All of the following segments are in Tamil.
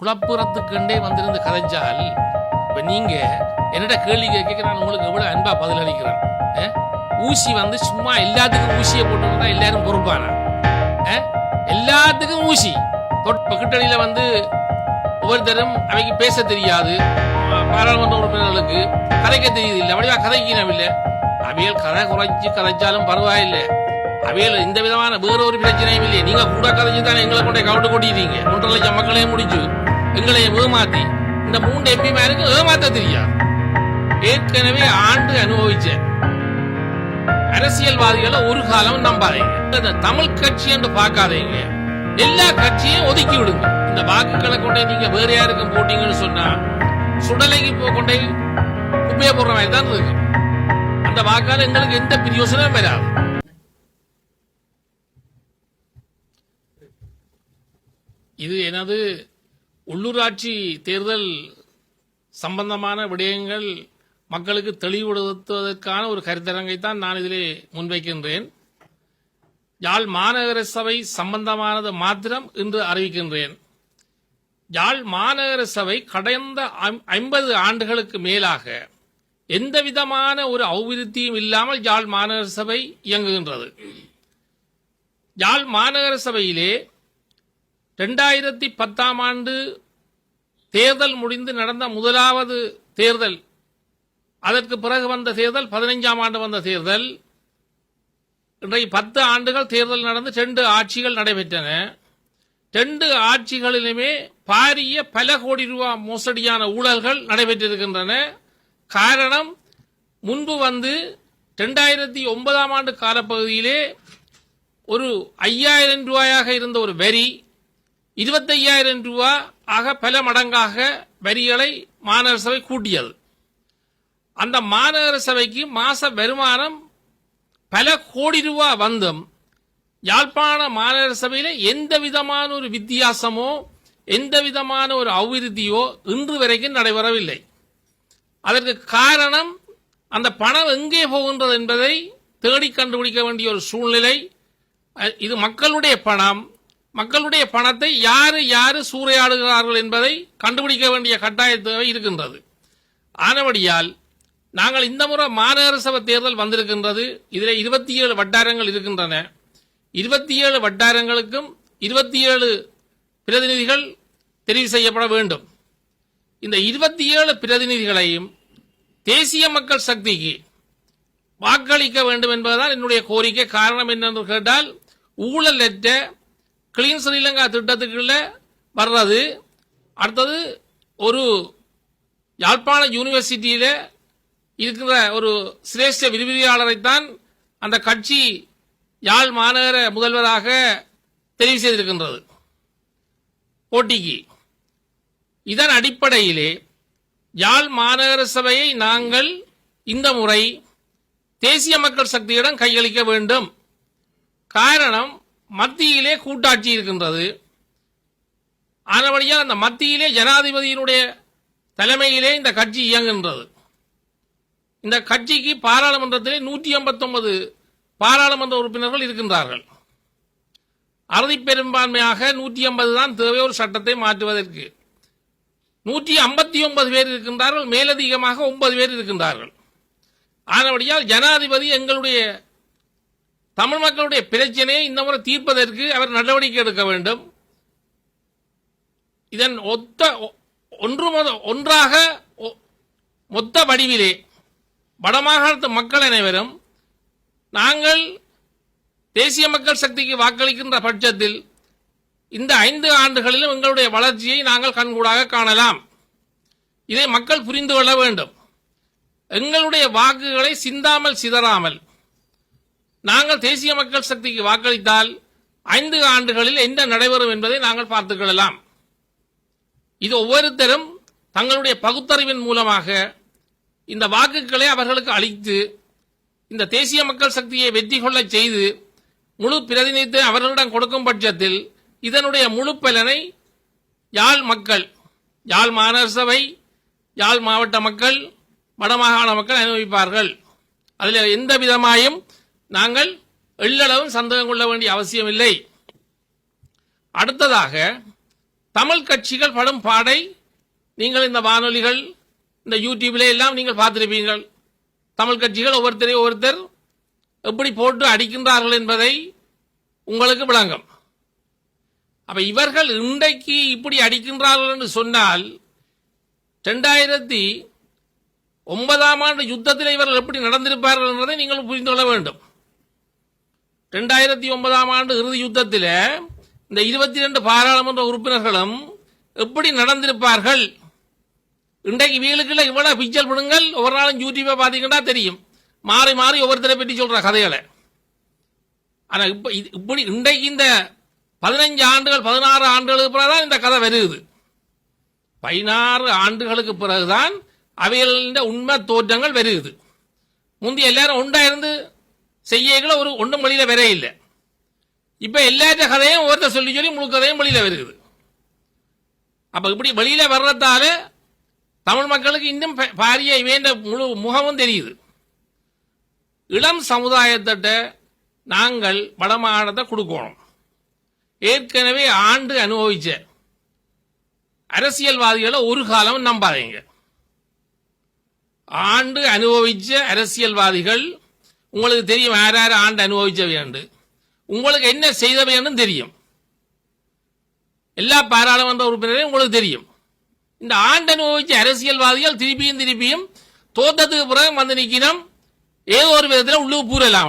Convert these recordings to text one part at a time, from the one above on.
குழப்புறத்துக்குண்டே வந்திருந்து கதைஞ்சால் இப்போ நீங்கள் என்னிட கேள்வி கேட்க நான் உங்களுக்கு எவ்வளோ அன்பா பதில் அளிக்கிறேன். ஊசி சும்மா எல்லாத்துக்கும் ஊசியை போட்டு எல்லாரும் பொறுப்பானா? எல்லாத்துக்கும் ஊசி கிட்டடியில் ஒவ்வொருத்தரும் அவைக்கு பேச தெரியாது. பாராளுமன்ற உறுப்பினர்களுக்கு கதைக்க தெரியுது இல்லை, அப்படியா கதைக்கணும் இல்லை. அவையல் கதை குறைச்சி கதைச்சாலும் பரவாயில்லை. அவையில் இந்த விதமான வேற ஒரு பிரச்சனையும் இல்லையே. நீங்க கூட கதைச்சு தானே எங்களை கொண்டே கவுட்டு கொட்டிட்டீங்க. 1.5 லட்சம் மக்களையும் முடிச்சு எங்களையும் ஏமாத்தி இந்த 3 எம்பிமாருக்கு ஏமாத்த தெரியாது. ஏற்கனவே ஆண்டு அனுபவிச்ச அரசியல்வாதிகளை ஒரு காலம் நம்பாதீங்க. தமிழ் கட்சி என்று பார்க்காதீங்க. எல்லா கட்சியும் ஒதுக்கி விடுங்க. இந்த வாக்குகளை கொண்டே நீங்க வேற யாருக்கும் போட்டீங்கன்னு சொன்னா சுடலைக்கு கொண்டே குப்பையை போடுற மாதிரி தான் இருக்கு. அந்த வாக்கால எங்களுக்கு எந்த பிரயோசனமும் வராது. இது எனது உள்ளூராட்சி தேர்தல் சம்பந்தமான விடயங்கள் மக்களுக்கு தெளிவுபடுத்துவதற்கான ஒரு கருத்தரங்கைத்தான் நான் இதிலே முன்வைக்கின்றேன். யாழ் மாநகர சபை சம்பந்தமானது மாத்திரம் இன்று அறிவிக்கின்றேன். யாழ் மாநகர சபை கடந்த 50 ஆண்டுகளுக்கு மேலாக எந்த விதமான ஒரு அபிவிருத்தியும் இல்லாமல் யாழ் மாநகர சபை இயங்குகின்றது. யாழ் மாநகர சபையிலே 2010ஆம் ஆண்டு தேர்தல் முடிந்து நடந்த முதலாவது தேர்தல், அதற்கு பிறகு வந்த தேர்தல் 15ஆம் ஆண்டு வந்த தேர்தல், இன்றைக்கு 10 ஆண்டுகள் தேர்தல் நடந்து 2 ஆட்சிகள் நடைபெற்றன. 2 ஆட்சிகளிலுமே பாரிய பல கோடி ரூபாய் மோசடியான ஊழல்கள் நடைபெற்றிருக்கின்றன. காரணம், முன்பு 2009ஆம் ஆண்டு காலப்பகுதியிலே ஒரு 5000 ரூபாயாக இருந்த ஒரு வரி 25,000 ரூபாய் ஆக பல மடங்காக வரிகளை மாநகர சபை கூட்டியது. அந்த மாநகர சபைக்கு மாச வருமானம் பல கோடி ரூபாய் வந்தும் யாழ்ப்பாண மாநகர சபையில எந்த விதமான ஒரு வித்தியாசமோ எந்த விதமான ஒரு அபிவிருத்தியோ இன்று வரைக்கும் நடைபெறவில்லை. அதற்கு காரணம், அந்த பணம் எங்கே போகின்றது என்பதை தேடி கண்டுபிடிக்க வேண்டிய ஒரு சூழ்நிலை. இது மக்களுடைய பணம். மக்களுடைய பணத்தை யாரு சூறையாடுகிறார்கள் என்பதை கண்டுபிடிக்க வேண்டிய கட்டாய தேவை இருக்கின்றது. ஆனபடியால் நாங்கள் இந்த முறை மாநகர சபை தேர்தல் வந்திருக்கின்றது. இதில் 27 வட்டாரங்கள் இருக்கின்றன. 27 வட்டாரங்களுக்கும் 27 பிரதிநிதிகள் தெரிவு செய்யப்பட வேண்டும். இந்த 27 பிரதிநிதிகளையும் தேசிய மக்கள் சக்திக்கு வாக்களிக்க வேண்டும் என்பதுதான் என்னுடைய கோரிக்கை. காரணம் என்னென்று கேட்டால், ஊழலற்ற கிளீன் ஸ்ரீலங்கா திட்டத்துக்குள்ள வர்றது. அடுத்தது, ஒரு யாழ்ப்பாண யூனிவர்சிட்டியில இருக்கிற ஒரு சிரேஷ்ட விரிவிரியாளரைத்தான் அந்த கட்சி யாழ் மாநகர முதல்வராக தெரிவு செய்திருக்கின்றது போட்டிக்கு. இதன் அடிப்படையிலே யாழ் மாநகர சபையை நாங்கள் இந்த முறை தேசிய மக்கள் சக்தியிடம் கையளிக்க வேண்டும். காரணம், மத்தியிலே கூட்டாட்சி இருக்கின்றது. ஆனபடியால் அந்த மத்தியிலே ஜனாதிபதியினுடைய தலைமையிலே இந்த கட்சி இயங்குகின்றது. இந்த கட்சிக்கு பாராளுமன்றத்திலே 189 பாராளுமன்ற உறுப்பினர்கள் இருக்கின்றார்கள். அறுதி பெரும்பான்மையாக 180 தான் தேவை ஒரு சட்டத்தை மாற்றுவதற்கு. 159 பேர் இருக்கின்றார்கள். மேலதிகமாக 9 பேர் இருக்கின்றார்கள். ஆனபடியால் ஜனாதிபதி எங்களுடைய தமிழ் மக்களுடைய பிரச்சனையை இந்த முறை தீர்ப்பதற்கு அவர் நடவடிக்கை எடுக்க வேண்டும். இதன் ஒன்றாக மொத்த வடிவிலே வடமாகாணத்து மக்கள் அனைவரும் நாங்கள் தேசிய மக்கள் சக்திக்கு வாக்களிக்கின்ற பட்சத்தில் இந்த 5 ஆண்டுகளிலும் எங்களுடைய வளர்ச்சியை நாங்கள் கண்கூடாக காணலாம். இதை மக்கள் புரிந்து கொள்ள வேண்டும். எங்களுடைய வாக்குகளை சிந்தாமல் சிதறாமல் நாங்கள் தேசிய மக்கள் சக்திக்கு வாக்களித்தால் 5 ஆண்டுகளில் என்ன நடைபெறும் என்பதை நாங்கள் பார்த்துக் கொள்ளலாம். இது ஒவ்வொருத்தரும் தங்களுடைய பகுத்தறிவின் மூலமாக இந்த வாக்குகளை அவர்களுக்கு அளித்து இந்த தேசிய மக்கள் சக்தியை வெற்றி கொள்ள செய்து முழு பிரதிநிதித்துவம் அவர்களிடம் கொடுக்கும் பட்சத்தில் இதனுடைய முழு பலனை யாழ் மக்கள், யாழ் மாநகர சபை, யாழ் மாவட்ட மக்கள், வடமாகாண மக்கள் அனுபவிப்பார்கள். அதில் எந்த விதமாயும் நாங்கள் எள்ளளவும் சந்தேகம் கொள்ள வேண்டிய அவசியம் இல்லை. அடுத்ததாக, தமிழ் கட்சிகள் படும் பாடை நீங்கள் இந்த வானொலிகள் இந்த யூடியூப்ல எல்லாம் நீங்கள் பார்த்திருப்பீர்கள். தமிழ் கட்சிகள் ஒவ்வொருத்தர் எப்படி போட்டு அடிக்கின்றார்கள் என்பதை உங்களுக்கு விளங்கும். அப்ப இவர்கள் இன்றைக்கு இப்படி அடிக்கின்றார்கள் என்று சொன்னால் 2009 யுத்தத்தில் இவர்கள் எப்படி நடந்திருப்பார்கள் என்பதை நீங்கள் புரிந்து கொள்ள வேண்டும். 2009 இறுதி யுத்தத்தில் இந்த 22 பாராளுமன்ற உறுப்பினர்களும் எப்படி நடந்திருப்பார்கள். இன்றைக்கு வீலுக்குள்ள இவ்வளவு பிச்சல் விடுங்கள், ஒவ்வொரு நாளும் யூடியூபை பார்த்தீங்கன்னா தெரியும், மாறி மாறி ஒவ்வொருத்தரை பற்றி சொல்ற கதைகளை. ஆனா இப்படி இன்றைக்கு இந்த 15 ஆண்டுகள் 16 ஆண்டுகளுக்கு பிறகுதான் இந்த கதை வருது. 16 ஆண்டுகளுக்கு பிறகுதான் அவைகளின் உண்மை தோற்றங்கள் வருது. முந்தி எல்லாரும் உண்டாயிருந்து செய்யல ஒரு ஒன்றும் வெளியில வர இல்லை. இப்ப எல்லாத்த கதையும் ஒருத்தர் சொல்லி சொல்லி முழு கதையும் வெளியில வருது. அப்ப இப்படி வெளியில வர்றதால தமிழ் மக்களுக்கு இன்னும் பாரிய வேண்ட முழு முகமும் தெரியுது. இளம் சமுதாயத்திட்ட நாங்கள் வடமாகாணத்தை கொடுக்கணும். ஏற்கனவே ஆண்டு அனுபவிச்ச அரசியல்வாதிகளை ஒரு காலம் நம்பாதீங்க. ஆண்டு அனுபவிச்ச அரசியல்வாதிகள் உங்களுக்கு தெரியும், யார் யார் ஆண்டு அனுபவிச்சவையாண்டு, உங்களுக்கு என்ன செய்தவையான்னு தெரியும். எல்லா பாராளுமன்ற உறுப்பினரையும் உங்களுக்கு தெரியும். இந்த ஆண்டு அனுபவிச்ச அரசியல்வாதிகள் திருப்பியும் தோட்டத்துக்கு பிறகு வந்து நிக்கணும், ஏதோ ஒரு விதத்தில் உள்ளுக்கு பூரலாம்.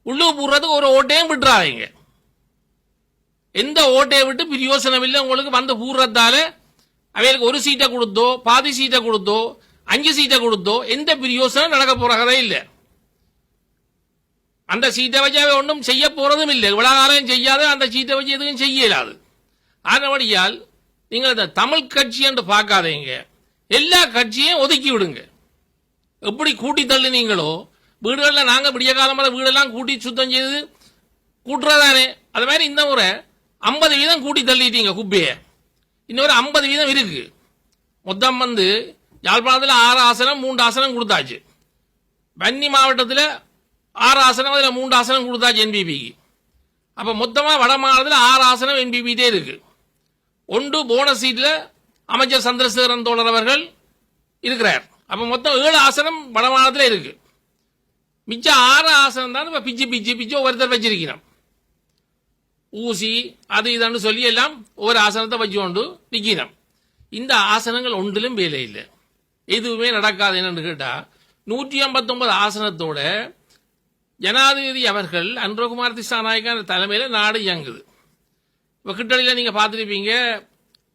உள்ளுக்கு பூர்றதுக்கு ஒரு ஓட்டையும் விட்டுறாதீங்க. எந்த ஓட்டையை விட்டு பிரயோசனம் இல்லை. உங்களுக்கு வந்து பூர்றதால அவைகளுக்கு ஒரு சீட்டை கொடுத்தோ பாதி சீட்டை கொடுத்தோ 5 சீட்டை கொடுத்தோ எந்த பிரயோசனம் நடக்க போற கதை இல்லை. அந்த சீட்டை வச்சு அவை ஒன்றும் செய்ய போறதும் இல்லை. இவ்வளவு காலம் செய்யாத அந்த சீட்டை வச்சு எதுவும் செய்ய இயலாது. ஆனபடியால் நீங்கள் இந்த தமிழ் கட்சி என்று பார்க்காதீங்க, எல்லா கட்சியும் ஒதுக்கி விடுங்க. எப்படி கூட்டி தள்ளுனீங்களோ, வீடுகளில் நாங்கள் விடிய காலம் வீடெல்லாம் கூட்டி சுத்தம் செய்து கூட்டுறதானே, அது மாதிரி இந்த முறை 50% கூட்டி தள்ளிட்டீங்க குப்பையை. இன்னொரு 50% இருக்கு. மொத்தம் யாழ்ப்பாணத்தில் 6 ஆசனம் 3 ஆசனம் கொடுத்தாச்சு. வன்னி மாவட்டத்தில் 6 ஆசனம், அதில் 3 ஆசனம் கொடுத்தாச்சு என்பிபிக்கு. அப்ப மொத்தமா வட மாநிலத்தில் 6 ஆசனம் என்பிபிட்டே இருக்கு. ஒன்று போனஸ் சீட்ல அமைச்சர் சந்திரசேகரன் தோழர் அவர்கள் இருக்கிறார். அப்ப மொத்தம் 7 ஆசனம் வட மாநிலத்தில் இருக்கு. மிச்சம் 6 ஆசனம் தான் இப்ப பிச்சு ஒவ்வொருத்தர் வச்சிருக்கிறோம். ஊசி அது இதுன்னு சொல்லி எல்லாம் ஒவ்வொரு ஆசனத்தை வச்சு கொண்டு நிற்கிறோம். இந்த ஆசனங்கள் ஒன்றிலும் வேலை இல்லை, எதுவுமே நடக்காது. என்னன்னு கேட்டா 159 ஆசனத்தோட ஜனாதிபதி அவர்கள் அன்றகுமார் திசாநாயக்கா தலைமையில நாடு இயங்குது. இப்ப கிட்டடியில் நீங்க பார்த்துருப்பீங்க,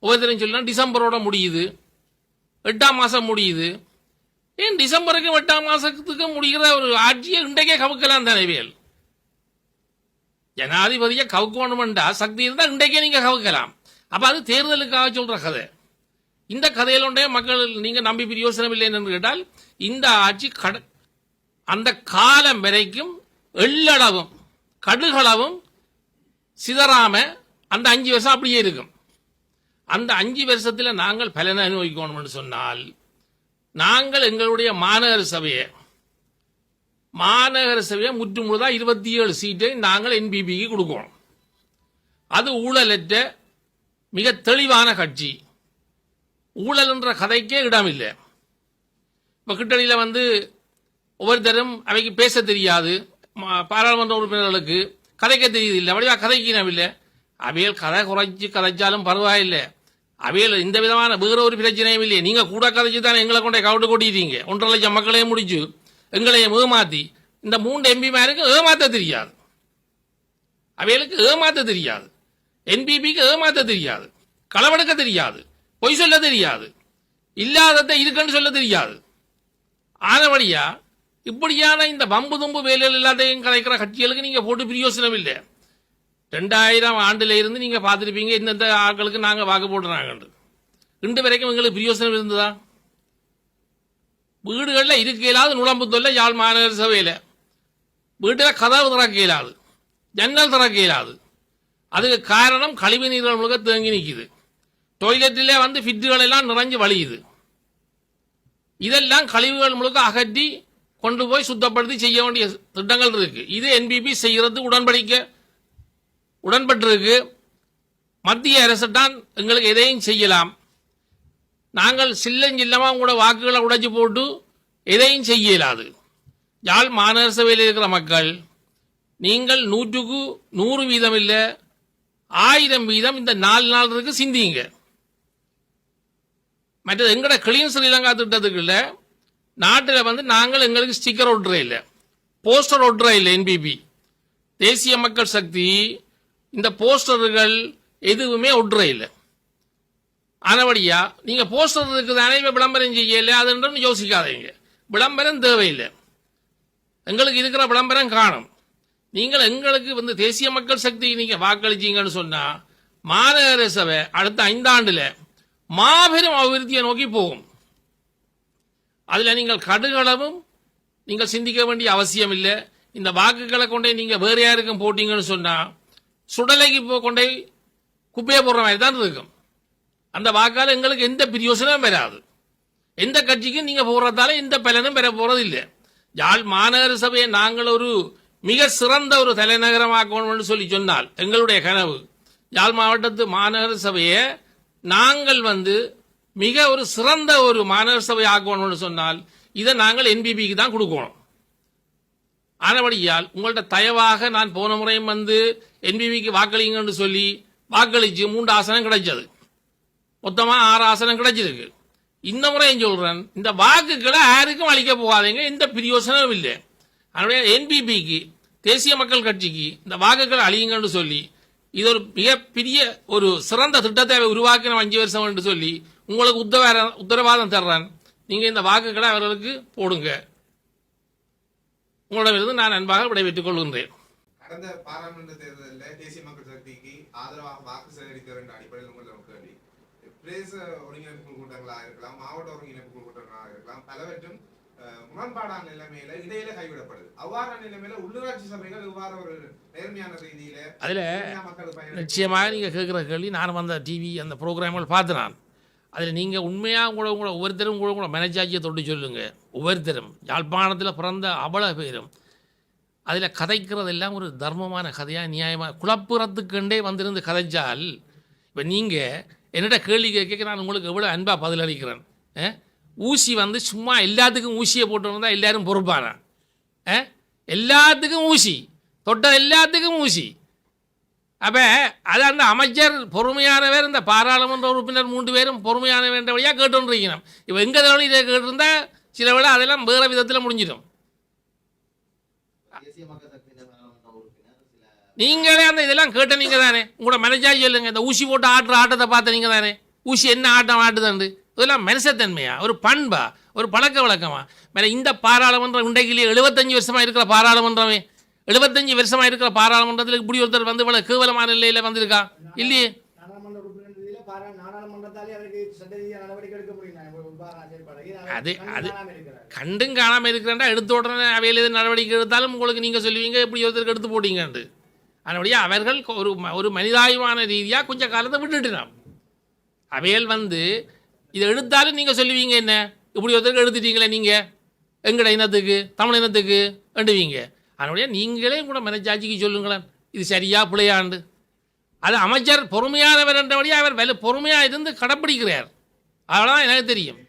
ஒவ்வொருத்தரையும் சொல்லலாம் டிசம்பரோட முடியுது, 8ஆம் மாசம் முடியுது. ஏன் டிசம்பருக்கு 8ஆம் மாசத்துக்கு முடிகிற ஒரு ஆட்சியை இன்றைக்கே கவுக்கலாம் தலைவியல். ஜனாதிபதியை கவுக்கணும்டா சக்தி இருந்தா இன்றைக்கே நீங்க கவுக்கலாம். அப்ப அது தேர்தலுக்காக சொல்ற கதை. இந்த கதையில ஒன்றே மக்கள் நீங்க நம்பி பிரயோசனம் இல்லை என்று கேட்டால், இந்த ஆட்சி அந்த காலம் வரைக்கும் எள்ளளவும் கடுகளவும் சிதறாம அந்த 5 வருஷம் அப்படியே இருக்கும். அந்த 5 வருஷத்தில் நாங்கள் பலனை அனுபவிக்கணும்னு சொன்னால், நாங்கள் எங்களுடைய மாநகர சபையை முற்றுமுழுதா 27 சீட்டை நாங்கள் என்பிபிக்கு கொடுக்கணும். அது ஊழலற்ற மிக தெளிவான கட்சி. ஊழல் என்ற கதைக்கே இடம் இல்லை. இப்ப கிட்டடியில் ஒவ்வொருத்தரும் அவைக்கு பேச தெரியாது, பாராளுமன்ற உறுப்பினர்களுக்கு கதைக்க தெரியுது இல்லை, வடிவா கதைக்கணும் இல்லை. அவையில் கதை குறைச்சி கதைச்சாலும் பரவாயில்லை. அவையில் இந்த விதமான வேற ஒரு பிரச்சனையும் இல்லையே. நீங்க கூட கதைச்சு தானே எங்களை கொண்டே கவுட்டு கொட்டிட்டீங்க. 1.5 லட்சம் மக்களையும் முடிச்சு எங்களையும் ஏமாத்தி இந்த 3 எம்பிமாருக்கு ஏமாத்த தெரியாது, அவைகளுக்கு ஏமாத்த தெரியாது, என்பிபிக்கு ஏமாத்த தெரியாது, களவெடுக்க தெரியாது, பொய் சொல்ல தெரியாது, இல்லாததை இருக்குன்னு சொல்ல தெரியாது. ஆனபடியா இப்படியான இந்த பம்பு தும்பு வேலைகள் எல்லாத்தையும் கலைக்கிற கட்சிகளுக்கு நீங்க போட்டு பிரயோசனம் இல்லை. 2000 ஆண்டுல இருந்து நீங்க பார்த்துருப்பீங்க இந்தந்த ஆட்களுக்கு நாங்க வாக்கு போட்டுறாங்க. இன்று வரைக்கும் எங்களுக்கு பிரயோசனம் இருந்ததா? வீடுகளில் இருக்க இயலாது, நுழம்பு தொல்லை யாழ் மாநகர சபையில். வீட்டில் கதவு திறக்க இயலாது, ஜன்னல் திறக்க இயலாது. அதுக்கு காரணம் கழிவு நீர்கள் முழுக்க தேங்கி நிற்குது. டொய்லெட்டிலே ஃபிட்டுகள் எல்லாம் நிறைஞ்சு வழியுது. இதெல்லாம் கழிவுகள் முழுக்க அகற்றி கொண்டு போய் சுத்தப்படுத்தி செய்ய வேண்டிய திட்டங்கள் இருக்கு. இது என்பிபி செய்கிறது உடன்பட்டிருக்கு. மத்திய அரசு தான் எங்களுக்கு எதையும் செய்யலாம். நாங்கள் சில்லமாக கூட வாக்குகளை உடைச்சு போட்டு எதையும் செய்ய இயலாது. யாழ் மாநகர சபையில் இருக்கிற மக்கள் நீங்கள் 100க்கு 100 வீதம் இல்லை 1000 வீதம் இந்த 4 நாளுக்கு சிந்திங்க. மற்றது எங்கட கிளீன் ஸ்ரீலங்கா திட்டத்துக்கு இல்லை, நாட்டில் வந்து நாங்கள் எங்களுக்கு ஸ்டிக்கர் ஒட்டுற இல்லை, போஸ்டர் ஒட்டுற இல்லை. என்பிபி தேசிய மக்கள் சக்தி இந்த போஸ்டர்கள் எதுவுமே ஒட்டுற இல்லை. ஆனபடியா நீங்கள் போஸ்டர் இருக்குதானே இப்போ விளம்பரம் செய்யலை அதுன்னு யோசிக்காதீங்க. விளம்பரம் தேவையில்லை, எங்களுக்கு இருக்கிற விளம்பரம் காணும். நீங்கள் எங்களுக்கு வந்து தேசிய மக்கள் சக்தி நீங்கள் வாக்களிச்சீங்கன்னு சொன்னால் மாநகர சபை அடுத்த 5 ஆண்டுல மாபெரும் அபிவிருத்தியை நோக்கி போகும். அதில் நீங்கள் கடுகளவும் நீங்கள் சிந்திக்க வேண்டிய அவசியம் இல்லை. இந்த வாக்குகளை கொண்டே நீங்கள் வேறு யாருக்கும் போட்டீங்கன்னு சொன்னால் சுடலைக்கு கொண்டே குப்பையை போடுற மாதிரி தான் இருக்கும். அந்த வாக்கால் எங்களுக்கு எந்த பிரயோசனமும் வராது. எந்த கட்சிக்கும் நீங்கள் போடுறதால எந்த பலனும் பெற போறது இல்லை. யாழ் மாநகர சபையை நாங்கள் ஒரு மிக சிறந்த ஒரு தலைநகரமாக்கணும்னு சொல்லி சொன்னால் எங்களுடைய கனவு, யாழ் மாவட்டத்து மாநகர சபையை நாங்கள் வந்து மிக ஒரு சிறந்த ஒரு மாநகர சபை ஆக்கணும்னு சொன்னால் இதை நாங்கள் என்பிபிக்கு தான் கொடுக்கணும். ஆனபடியால் உங்கள்ட்ட தயவாக நான் போன முறையும் வந்து என்பிபிக்கு வாக்களிங்கன்னு சொல்லி வாக்களிச்சு 3 ஆசனம் கிடைச்சது, மொத்தமாக 6 ஆசனம் கிடைச்சிருக்கு. இந்த முறையும் சொல்றேன், இந்த வாக்குகளை யாருக்கும் அளிக்க போகாதீங்க, எந்த பிரயோசனமும் இல்லை. அதனுடைய என்பிபிக்கு தேசிய மக்கள் கட்சிக்கு இந்த வாக்குகளை அழியுங்கன்னு சொல்லி இது ஒரு மிகப்பெரிய ஒரு சிறந்த திட்டத்தை உருவாக்கின 5 வருஷம் என்று சொல்லி உங்களுக்கு உத்தரவாதம் தர்றேன். நீங்க இந்த வாக்குகளை அவர்களுக்கு போடுங்க. உங்களிடமிருந்து நான் அன்பாக விடைபெற்றுக் கொள்கின்றேன். கடந்த பாராளுமன்ற தேர்தலில் தேசிய மக்கள் சக்திக்கு ஆதரவாக வாக்கு சேகரிக்க என்ற அடிப்படையில் உங்களுக்கு கேள்வி, பிரதேச ஒருங்கிணைப்பு கூட்டங்களாக இருக்கலாம், மாவட்ட ஒருங்கிணைப்பு கூட்டங்களாக இருக்கலாம், பலவற்றும் முரண்பாடான நிலைமையில இடையில கைவிடப்படுது. அவ்வாறான நிலைமையில உள்ளூராட்சி சபைகள் இவ்வாறு ஒரு நேர்மையான ரீதியில அதுல நிச்சயமாக நீங்க கேட்கிற கேள்வி, நான் வந்த டிவி அந்த ப்ரோக்ராம்கள் பார்த்து நான் அதில் நீங்கள் உண்மையாக உங்களை ஒவ்வொருத்தரும் கூட மனச்சாட்சியை தொட்டு சொல்லுங்க. ஒவ்வொருத்தரும் யாழ்ப்பாணத்தில் பிறந்த அவ்வளோ பேரும் அதில் கதைக்கிறதெல்லாம் ஒரு தர்மமான கதையாக நியாயமாக குழப்புறத்துக்கண்டே வந்திருந்து கதைச்சால், இப்போ நீங்கள் என்னிட்ட கேள்வி கேட்க நான் உங்களுக்கு எவ்வளோ அன்பாக பதிலளிக்கிறேன். ஊசி வந்து சும்மா எல்லாத்துக்கும் ஊசியை போட்டு வந்தால் எல்லாரும் பொறுப்பானா? எல்லாத்துக்கும் ஊசி, தொட்ட எல்லாத்துக்கும் ஊசி. அப்போ அது அந்த அமைச்சர் பொறுமையானவர், இந்த பாராளுமன்ற உறுப்பினர் 3 பேரும் பொறுமையான வேண்டபடியாக கேட்டுருக்கணும். இப்போ எங்கே தவணை இதை கேட்டிருந்தா சில வேளை அதெல்லாம் வேறு விதத்தில் முடிஞ்சிடும். நீங்களே அந்த இதெல்லாம் கேட்ட நீங்கள் தானே, உங்களோட மனசாட்சி சொல்லுங்க. இந்த ஊசி போட்டு ஆட்டுற ஆட்டத்தை பார்த்த நீங்கள் தானே, ஊசி என்ன ஆட்டம் ஆட்டுதாண்டு? இதெல்லாம் மனுஷத்தன்மையா, ஒரு பண்பா, ஒரு பழக்க வழக்கமா? மேலே இந்த பாராளுமன்றம் இன்றைக்கிலேயே 75 வருஷமாக இருக்கிற பாராளுமன்றமே, 75 வருஷமாக இருக்கிற பாராளுமன்றத்தில் இப்படி ஒருத்தர் வந்து இவ்வளோ கேவலமான நிலையில் வந்திருக்கா? இல்லையே. அது அது கண்டும் காணாமல் இருக்கிறேன்டா, எடுத்த உடனே அவையில் எது நடவடிக்கை எடுத்தாலும் உங்களுக்கு நீங்கள் சொல்லுவீங்க இப்படி ஒருத்தருக்கு எடுத்து போட்டீங்கன்ட்டு. அதனுடைய அவர்கள் ஒரு மனிதாயமான ரீதியாக கொஞ்சம் காலத்தை விட்டுட்டு நாம் அவைகள் வந்து இதை எடுத்தாலும் நீங்கள் சொல்லுவீங்க என்ன இப்படி ஒருத்தருக்கு எடுத்துட்டீங்களே நீங்கள் எங்கட இனத்துக்கு தமிழ் இனத்துக்கு வேண்டுவீங்க. அதனுடைய நீங்களே கூட மனச்சாட்சிக்கு சொல்லுங்களேன் இது சரியா பிள்ளையாண்டு. அது அமைச்சர் பொறுமையானவர் என்றபடியாக அவர் பொறுமையாக இருந்து கடைப்பிடிக்கிறார், அவ்வளோதான் எனக்கு தெரியும்.